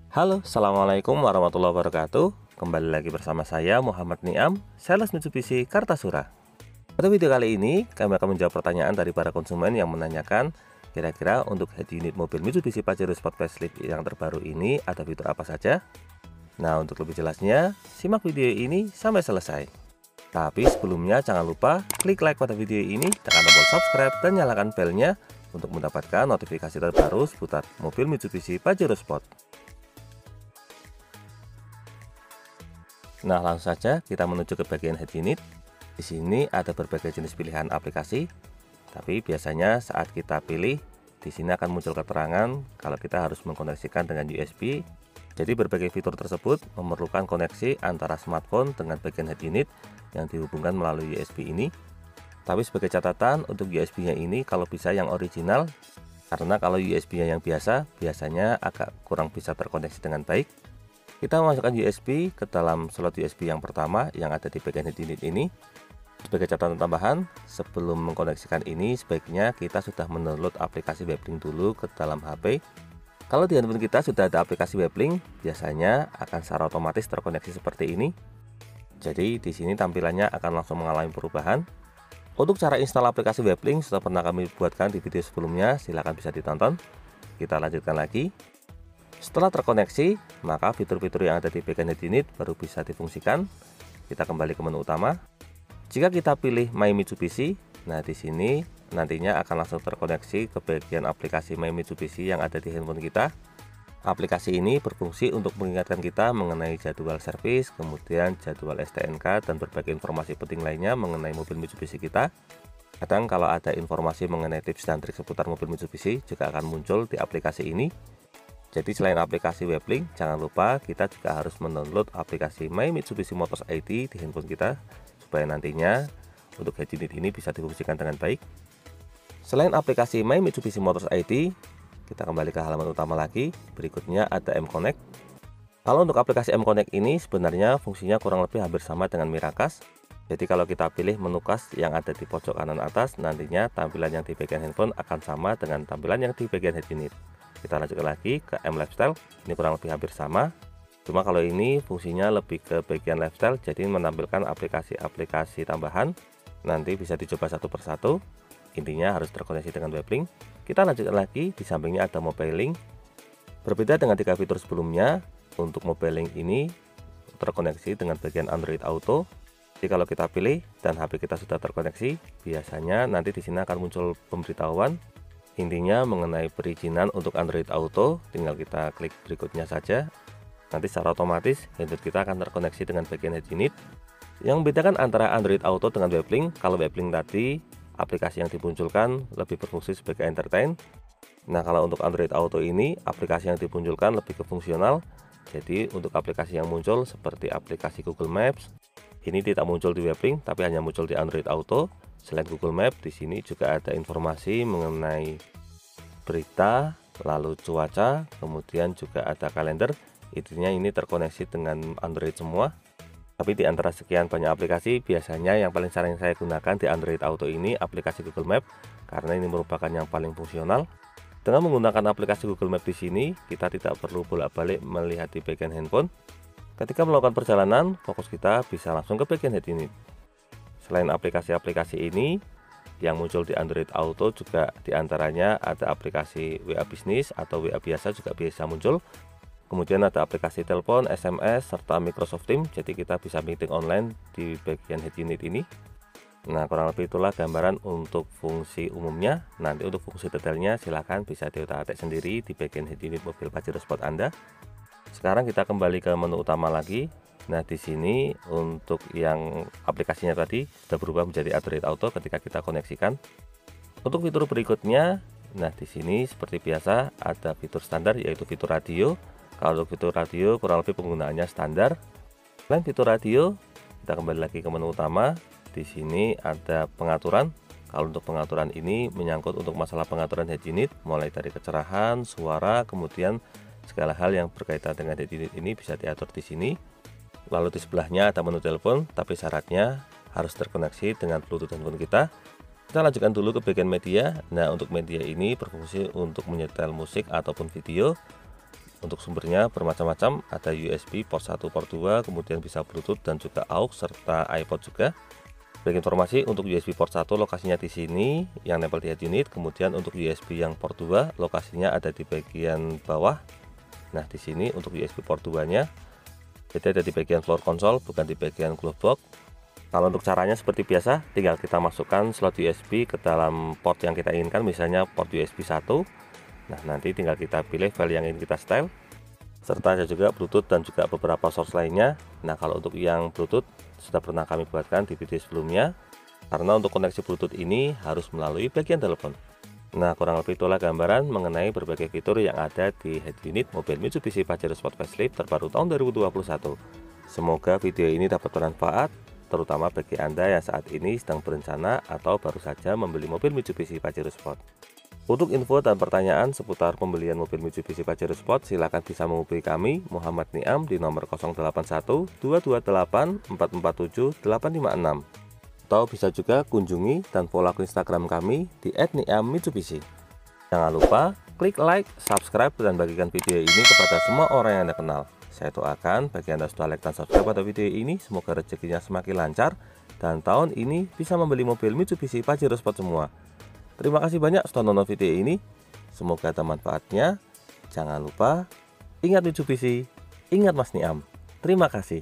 Halo, Assalamualaikum warahmatullahi wabarakatuh. Kembali lagi bersama saya Muhammad Niam, sales Mitsubishi Kartasura. Pada video kali ini, kami akan menjawab pertanyaan dari para konsumen yang menanyakan kira-kira untuk head unit mobil Mitsubishi Pajero Sport Facelift yang terbaru ini ada fitur apa saja? Nah, untuk lebih jelasnya, simak video ini sampai selesai. Tapi sebelumnya jangan lupa klik like pada video ini, tekan tombol subscribe dan nyalakan belnya untuk mendapatkan notifikasi terbaru seputar mobil Mitsubishi Pajero Sport. Nah, langsung saja kita menuju ke bagian head unit. Di sini ada berbagai jenis pilihan aplikasi, tapi biasanya saat kita pilih, di sini akan muncul keterangan kalau kita harus mengkoneksikan dengan USB. Jadi berbagai fitur tersebut memerlukan koneksi antara smartphone dengan bagian head unit yang dihubungkan melalui USB ini. Tapi sebagai catatan, untuk USB-nya ini kalau bisa yang original, karena kalau USB-nya yang biasa, biasanya agak kurang bisa terkoneksi dengan baik. Kita memasukkan USB ke dalam slot USB yang pertama yang ada di bagian head unit ini. Sebagai catatan tambahan, sebelum mengkoneksikan ini sebaiknya kita sudah mendownload aplikasi WebLink dulu ke dalam HP. Kalau di handphone kita sudah ada aplikasi WebLink, biasanya akan secara otomatis terkoneksi seperti ini. Jadi di sini tampilannya akan langsung mengalami perubahan. Untuk cara install aplikasi WebLink sudah pernah kami buatkan di video sebelumnya, silahkan bisa ditonton. Kita lanjutkan lagi. Setelah terkoneksi, maka fitur-fitur yang ada di bagian head unit baru bisa difungsikan. Kita kembali ke menu utama. Jika kita pilih My Mitsubishi, nah di sini nantinya akan langsung terkoneksi ke bagian aplikasi My Mitsubishi yang ada di handphone kita. Aplikasi ini berfungsi untuk mengingatkan kita mengenai jadwal servis, kemudian jadwal STNK dan berbagai informasi penting lainnya mengenai mobil Mitsubishi kita. Kadang kalau ada informasi mengenai tips dan trik seputar mobil Mitsubishi juga akan muncul di aplikasi ini. Jadi selain aplikasi WebLink, jangan lupa kita juga harus mendownload aplikasi My Mitsubishi Motors ID di handphone kita supaya nantinya untuk head unit ini bisa difungsikan dengan baik. Selain aplikasi My Mitsubishi Motors ID, kita kembali ke halaman utama lagi. Berikutnya ada M-Connect. Kalau untuk aplikasi M-Connect ini sebenarnya fungsinya kurang lebih hampir sama dengan Miracast. Jadi kalau kita pilih menu cast yang ada di pojok kanan atas, nantinya tampilan yang di bagian handphone akan sama dengan tampilan yang di bagian head unit. Kita lanjutkan lagi ke M Lifestyle. Ini kurang lebih hampir sama. Cuma kalau ini fungsinya lebih ke bagian lifestyle, jadi menampilkan aplikasi-aplikasi tambahan. Nanti bisa dicoba satu persatu. Intinya harus terkoneksi dengan WebLink. Kita lanjutkan lagi, di sampingnya ada Mobile Link. Berbeda dengan 3 fitur sebelumnya, untuk Mobile Link ini terkoneksi dengan bagian Android Auto. Jadi kalau kita pilih dan HP kita sudah terkoneksi, biasanya nanti di sini akan muncul pemberitahuan. Intinya mengenai perizinan untuk Android Auto, tinggal kita klik berikutnya saja. Nanti secara otomatis handphone kita akan terkoneksi dengan bagian head unit. Yang membedakan antara Android Auto dengan WebLink, kalau WebLink tadi aplikasi yang dimunculkan lebih berfungsi sebagai entertain. Nah, kalau untuk Android Auto ini aplikasi yang dimunculkan lebih ke fungsional. Jadi untuk aplikasi yang muncul seperti aplikasi Google Maps, ini tidak muncul di WebLink tapi hanya muncul di Android Auto. Selain Google Maps, di sini juga ada informasi mengenai berita, lalu cuaca, kemudian juga ada kalender. Intinya ini terkoneksi dengan Android semua. Tapi di antara sekian banyak aplikasi, biasanya yang paling sering saya gunakan di Android Auto ini aplikasi Google Maps, karena ini merupakan yang paling fungsional. Dengan menggunakan aplikasi Google Maps di sini, kita tidak perlu bolak-balik melihat di bagian handphone. Ketika melakukan perjalanan, fokus kita bisa langsung ke bagian head unit. Selain aplikasi-aplikasi ini, yang muncul di Android Auto juga diantaranya ada aplikasi WA Bisnis atau WA biasa juga bisa muncul. Kemudian ada aplikasi telepon, SMS, serta Microsoft Teams, jadi kita bisa meeting online di bagian head unit ini. Nah, kurang lebih itulah gambaran untuk fungsi umumnya. Nanti untuk fungsi detailnya silahkan bisa diotak-atik sendiri di bagian head unit mobil Pajero Sport Anda. Sekarang kita kembali ke menu utama lagi. Nah, di sini untuk yang aplikasinya tadi sudah berubah menjadi Android Auto ketika kita koneksikan. Untuk fitur berikutnya, nah di sini seperti biasa ada fitur standar yaitu fitur radio. Kalau untuk fitur radio kurang lebih penggunaannya standar. Selain fitur radio, kita kembali lagi ke menu utama. Di sini ada pengaturan. Kalau untuk pengaturan ini menyangkut untuk masalah pengaturan head unit, mulai dari kecerahan, suara, kemudian segala hal yang berkaitan dengan head unit ini bisa diatur di sini. Lalu di sebelahnya ada menu telepon, tapi syaratnya harus terkoneksi dengan Bluetooth handphone kita. Kita lanjutkan dulu ke bagian media. Nah, untuk media ini berfungsi untuk menyetel musik ataupun video. Untuk sumbernya bermacam-macam, ada USB port 1, port 2, kemudian bisa Bluetooth dan juga AUX serta iPod juga. Bagi informasi, untuk USB port 1 lokasinya di sini yang nempel di head unit, kemudian untuk USB yang port 2 lokasinya ada di bagian bawah. Nah, di sini untuk USB port 2-nya jadi ada di bagian floor console, bukan di bagian glove box. Kalau untuk caranya seperti biasa, tinggal kita masukkan slot USB ke dalam port yang kita inginkan, misalnya port USB 1. Nah, nanti tinggal kita pilih file yang ingin kita setel, serta ada juga Bluetooth dan juga beberapa source lainnya. Nah, kalau untuk yang Bluetooth sudah pernah kami buatkan di video sebelumnya, karena untuk koneksi Bluetooth ini harus melalui bagian telepon. Nah, kurang lebih itulah gambaran mengenai berbagai fitur yang ada di head unit mobil Mitsubishi Pajero Sport Facelift terbaru tahun 2021. Semoga video ini dapat bermanfaat, terutama bagi Anda yang saat ini sedang berencana atau baru saja membeli mobil Mitsubishi Pajero Sport. Untuk info dan pertanyaan seputar pembelian mobil Mitsubishi Pajero Sport, silakan bisa menghubungi kami, Muhammad Niam, di nomor 081 228 447 856. Atau bisa juga kunjungi dan follow akun Instagram kami di @niammitsubishi. Jangan lupa klik like, subscribe, dan bagikan video ini kepada semua orang yang Anda kenal. Saya doakan bagi Anda sudah like dan subscribe pada video ini, semoga rezekinya semakin lancar dan tahun ini bisa membeli mobil Mitsubishi Pajero Sport semua. Terima kasih banyak sudah nonton video ini. Semoga ada manfaatnya. Jangan lupa ingat Mitsubishi, ingat Mas Niam. Terima kasih.